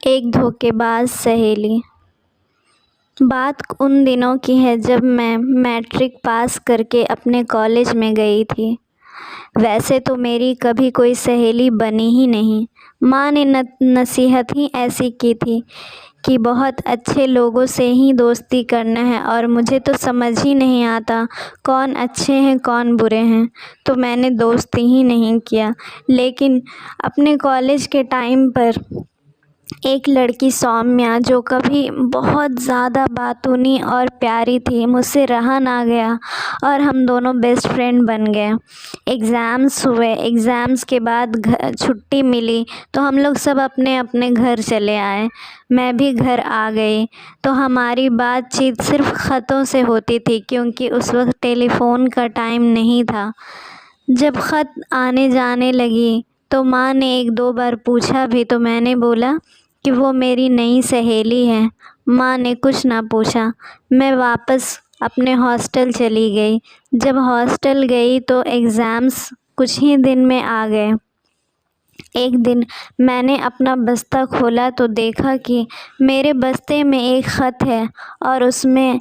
ایک دھوکے باز سہیلی۔ بات ان دنوں کی ہے جب میں میٹرک پاس کر کے اپنے کالج میں گئی تھی۔ ویسے تو میری کبھی کوئی سہیلی بنی ہی نہیں۔ ماں نے نصیحت ہی ایسی کی تھی کہ بہت اچھے لوگوں سے ہی دوستی کرنا ہے، اور مجھے تو سمجھ ہی نہیں آتا کون اچھے ہیں کون برے ہیں، تو میں نے دوستی ہی نہیں کیا۔ لیکن اپنے کالج کے ٹائم پر ایک لڑکی سومیہ، جو کبھی بہت زیادہ باتونی اور پیاری تھی، مجھ سے رہا نہ گیا اور ہم دونوں بیسٹ فرینڈ بن گئے۔ ایگزامس ہوئے، ایگزامس کے بعد چھٹی ملی تو ہم لوگ سب اپنے اپنے گھر چلے آئے۔ میں بھی گھر آ گئی تو ہماری بات چیت صرف خطوں سے ہوتی تھی، کیونکہ اس وقت ٹیلی فون کا ٹائم نہیں تھا۔ جب خط آنے جانے لگی تو ماں نے ایک دو بار پوچھا بھی، تو میں نے بولا کہ وہ میری نئی سہیلی ہے۔ ماں نے کچھ نہ پوچھا۔ میں واپس اپنے ہاسٹل چلی گئی۔ جب ہاسٹل گئی تو ایگزامس کچھ ہی دن میں آ گئے۔ ایک دن میں نے اپنا بستہ کھولا تو دیکھا کہ میرے بستے میں ایک خط ہے اور اس میں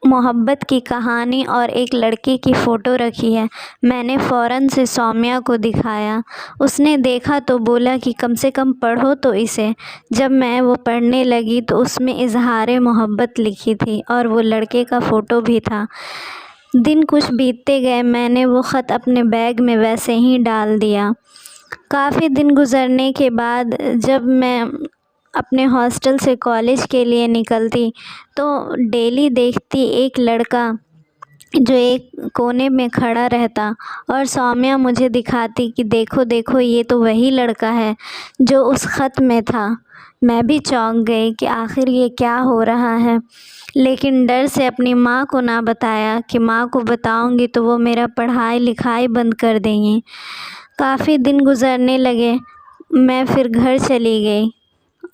محبت کی کہانی اور ایک لڑکی کی فوٹو رکھی ہے۔ میں نے فوراً سے سومیہ کو دکھایا۔ اس نے دیکھا تو بولا کہ کم سے کم پڑھو تو اسے۔ جب میں وہ پڑھنے لگی تو اس میں اظہار محبت لکھی تھی اور وہ لڑکے کا فوٹو بھی تھا۔ دن کچھ بیتتے گئے، میں نے وہ خط اپنے بیگ میں ویسے ہی ڈال دیا۔ کافی دن گزرنے کے بعد جب میں اپنے ہاسٹل سے کالج کے لیے نکلتی تو ڈیلی دیکھتی ایک لڑکا جو ایک کونے میں کھڑا رہتا، اور سومیہ مجھے دکھاتی کہ دیکھو دیکھو یہ تو وہی لڑکا ہے جو اس خط میں تھا۔ میں بھی چونک گئی کہ آخر یہ کیا ہو رہا ہے، لیکن ڈر سے اپنی ماں کو نہ بتایا کہ ماں کو بتاؤں گی تو وہ میرا پڑھائی لکھائی بند کر دیں گی۔ کافی دن گزرنے لگے، میں پھر گھر چلی گئی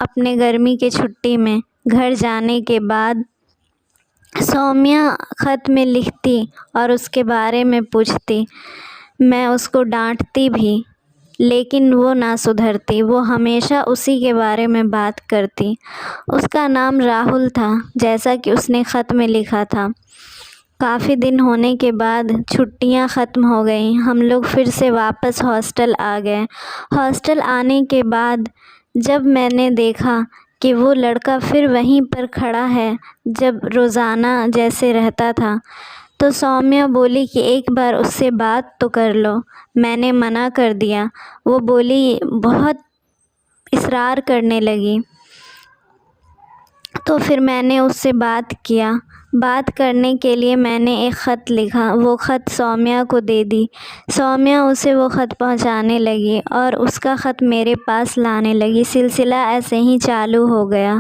اپنے گرمی کی چھٹی میں۔ گھر جانے کے بعد سومیہ خط میں لکھتی اور اس کے بارے میں پوچھتی۔ میں اس کو ڈانٹتی بھی، لیکن وہ نہ سدھرتی، وہ ہمیشہ اسی کے بارے میں بات کرتی۔ اس کا نام راہل تھا، جیسا کہ اس نے خط میں لکھا تھا۔ کافی دن ہونے کے بعد چھٹیاں ختم ہو گئیں، ہم لوگ پھر سے واپس ہاسٹل آ گئے۔ ہاسٹل آنے کے بعد جب میں نے دیکھا کہ وہ لڑکا پھر وہیں پر کھڑا ہے جب روزانہ جیسے رہتا تھا، تو سومیہ بولی کہ ایک بار اس سے بات تو کر لو۔ میں نے منع کر دیا۔ وہ بولی، بہت اصرار کرنے لگی، تو پھر میں نے اس سے بات کیا۔ بات کرنے کے لیے میں نے ایک خط لکھا، وہ خط سومیہ کو دے دی۔ سومیہ اسے وہ خط پہنچانے لگی اور اس کا خط میرے پاس لانے لگی۔ سلسلہ ایسے ہی چالو ہو گیا۔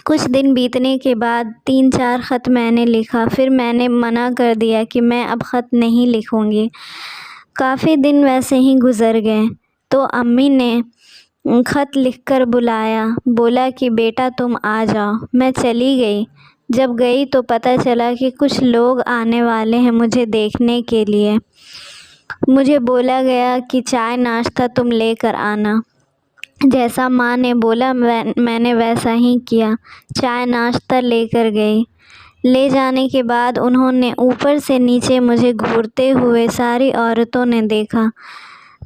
کچھ دن بیتنے کے بعد 3-4 خط میں نے لکھا، پھر میں نے منع کر دیا کہ میں اب خط نہیں لکھوں گی۔ کافی دن ویسے ہی گزر گئے تو امی نے خط لکھ کر بلایا، بولا کہ بیٹا تم آ جاؤ۔ میں چلی گئی۔ جب گئی تو پتہ چلا کہ کچھ لوگ آنے والے ہیں مجھے دیکھنے کے لیے۔ مجھے بولا گیا کہ چائے ناشتہ تم لے کر آنا۔ جیسا ماں نے بولا میں نے ویسا ہی کیا، چائے ناشتہ لے کر گئی۔ لے جانے کے بعد انہوں نے اوپر سے نیچے مجھے گھورتے ہوئے ساری عورتوں نے دیکھا۔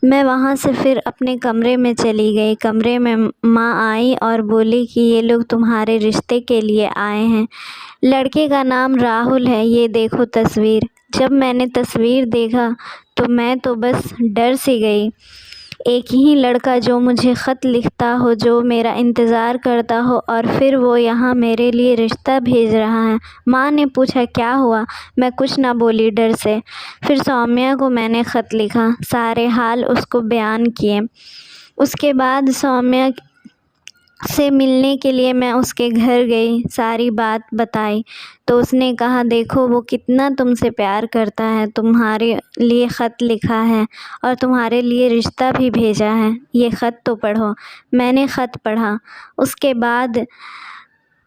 میں وہاں سے پھر اپنے کمرے میں چلی گئی۔ کمرے میں ماں آئی اور بولی کہ یہ لوگ تمہارے رشتے کے لیے آئے ہیں، لڑکے کا نام راہل ہے، یہ دیکھو تصویر۔ جب میں نے تصویر دیکھا تو میں تو بس ڈر سی گئی۔ ایک ہی لڑکا جو مجھے خط لکھتا ہو، جو میرا انتظار کرتا ہو، اور پھر وہ یہاں میرے لیے رشتہ بھیج رہا ہے۔ ماں نے پوچھا کیا ہوا؟ میں کچھ نہ بولی ڈر سے۔ پھر سومیہ کو میں نے خط لکھا، سارے حال اس کو بیان کیے۔ اس کے بعد سومیہ سے ملنے کے لیے میں اس کے گھر گئی، ساری بات بتائی تو اس نے کہا دیکھو وہ کتنا تم سے پیار کرتا ہے، تمہارے لیے خط لکھا ہے اور تمہارے لیے رشتہ بھی بھیجا ہے، یہ خط تو پڑھو۔ میں نے خط پڑھا۔ اس کے بعد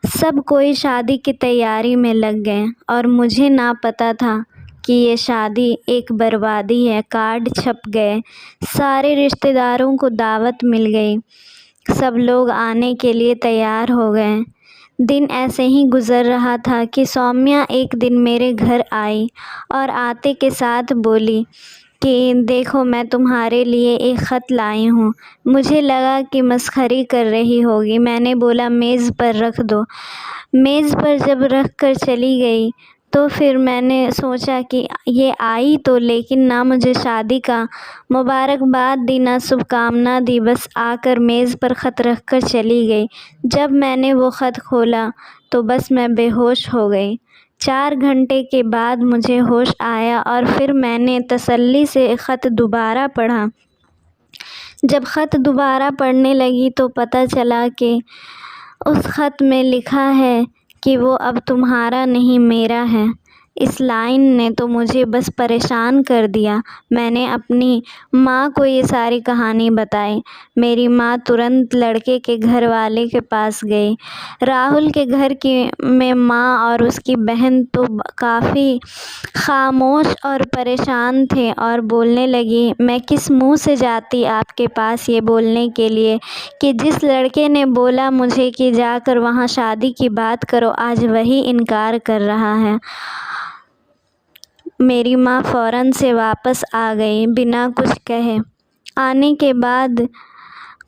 سب کوئی شادی کی تیاری میں لگ گئے اور مجھے نہ پتہ تھا کہ یہ شادی ایک بربادی ہے۔ کارڈ چھپ گئے، سارے رشتہ داروں کو دعوت مل گئی۔ سب لوگ آنے کے لیے تیار ہو گئے۔ دن ایسے ہی گزر رہا تھا کہ سومیا ایک دن میرے گھر آئی اور آتے کے ساتھ بولی کہ دیکھو میں تمہارے لیے ایک خط لائی ہوں۔ مجھے لگا کہ مسخری کر رہی ہوگی۔ میں نے بولا میز پر رکھ دو۔ میز پر جب رکھ کر چلی گئی تو پھر میں نے سوچا کہ یہ آئی تو لیکن نہ مجھے شادی کا مبارکباد دی نہ شبھ کامنا دی، بس آ کر میز پر خط رکھ کر چلی گئی۔ جب میں نے وہ خط کھولا تو بس میں بے ہوش ہو گئی۔ 4 گھنٹے کے بعد مجھے ہوش آیا اور پھر میں نے تسلی سے خط دوبارہ پڑھا۔ جب خط دوبارہ پڑھنے لگی تو پتہ چلا کہ اس خط میں لکھا ہے کہ وہ اب تمہارا نہیں میرا ہے۔ اس لائن نے تو مجھے بس پریشان کر دیا۔ میں نے اپنی ماں کو یہ ساری کہانی بتائی۔ میری ماں ترنت لڑکے کے گھر والے کے پاس گئی۔ راہل کے گھر میں ماں اور اس کی بہن تو کافی خاموش اور پریشان تھے اور بولنے لگی میں کس منہ سے جاتی آپ کے پاس یہ بولنے کے لیے کہ جس لڑکے نے بولا مجھے کہ جا کر وہاں شادی کی بات کرو آج وہی انکار کر رہا ہے۔ میری ماں فوراً سے واپس آ گئی بنا کچھ کہے۔ آنے کے بعد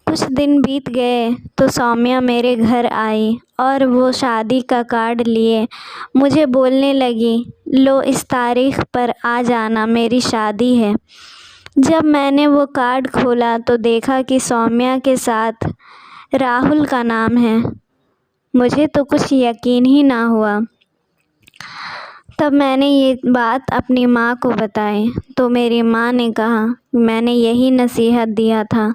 کچھ دن بیت گئے تو سومیا میرے گھر آئی اور وہ شادی کا کارڈ لیے مجھے بولنے لگی لو اس تاریخ پر آ جانا میری شادی ہے۔ جب میں نے وہ کارڈ کھولا تو دیکھا کہ سومیا کے ساتھ راہل کا نام ہے۔ مجھے تو کچھ یقین ہی نہ ہوا۔ تب میں نے یہ بات اپنی ماں کو بتائی تو میری ماں نے کہا میں نے یہی نصیحت دیا تھا